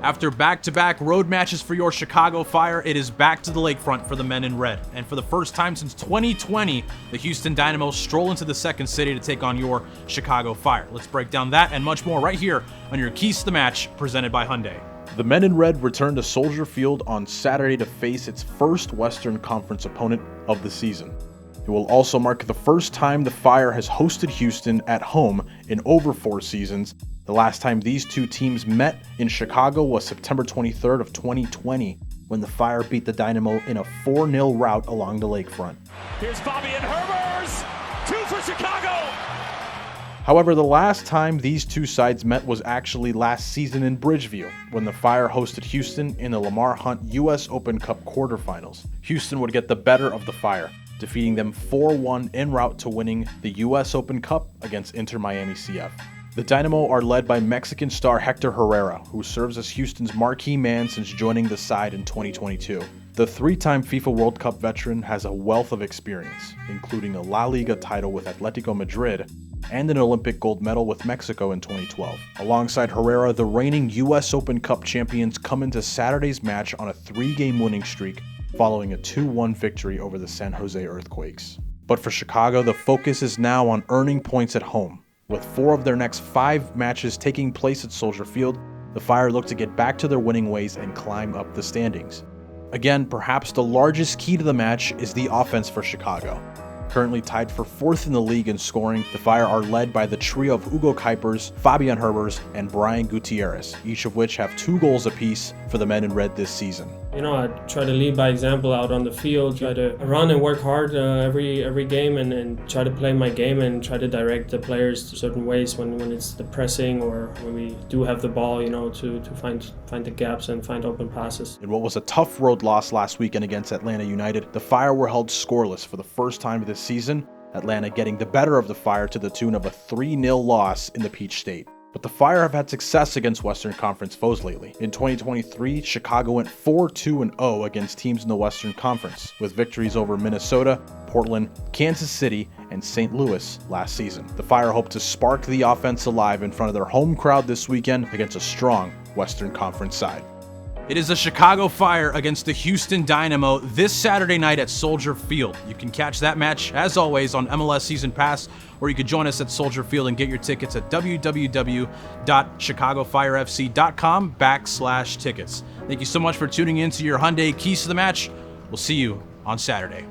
After back-to-back road matches for your Chicago Fire, it is back to the lakefront for the men in red. And for the first time since 2020, the Houston Dynamo stroll into the second city to take on your Chicago Fire. Let's break down that and much more right here on your Keys to the Match, presented by Hyundai. The men in red return to Soldier Field on Saturday to face its first Western Conference opponent of the season. It will also mark the first time the Fire has hosted Houston at home in over 4 seasons. The last time these two teams met in Chicago was September 23rd of 2020, when the Fire beat the Dynamo in a 4-0 rout along the lakefront. Here's Fabian Herbers, 2 for Chicago! However, the last time these two sides met was actually last season in Bridgeview, when the Fire hosted Houston in the Lamar Hunt US Open Cup quarterfinals. Houston would get the better of the Fire, defeating them 4-1 en route to winning the US Open Cup against Inter Miami CF. The Dynamo are led by Mexican star Hector Herrera, who serves as Houston's marquee man since joining the side in 2022. The 3-time FIFA World Cup veteran has a wealth of experience, including a La Liga title with Atletico Madrid and an Olympic gold medal with Mexico in 2012. Alongside Herrera, the reigning US Open Cup champions come into Saturday's match on a 3-game winning streak following a 2-1 victory over the San Jose Earthquakes. But for Chicago, the focus is now on earning points at home. With 4 of their next 5 matches taking place at Soldier Field, the Fire look to get back to their winning ways and climb up the standings. Again, perhaps the largest key to the match is the offense for Chicago. Currently tied for 4th in the league in scoring, the Fire are led by the trio of Hugo Kuipers, Fabian Herbers, and Brian Gutierrez, each of which have 2 goals apiece for the men in red this season. I try to lead by example out on the field, try to run and work hard every game and try to play my game and try to direct the players certain ways when it's the pressing or when we do have the ball, to find the gaps and find open passes. In what was a tough road loss last weekend against Atlanta United, the Fire were held scoreless for the first time this season, Atlanta getting the better of the Fire to the tune of a 3-0 loss in the Peach State. But the Fire have had success against Western Conference foes lately. In 2023, Chicago went 4-2-0 against teams in the Western Conference, with victories over Minnesota, Portland, Kansas City, and St. Louis last season. The Fire hope to spark the offense alive in front of their home crowd this weekend against a strong Western Conference side. It is the Chicago Fire against the Houston Dynamo this Saturday night at Soldier Field. You can catch that match, as always, on MLS Season Pass, or you could join us at Soldier Field and get your tickets at www.chicagofirefc.com/tickets. Thank you so much for tuning in to your Hyundai Keys to the Match. We'll see you on Saturday.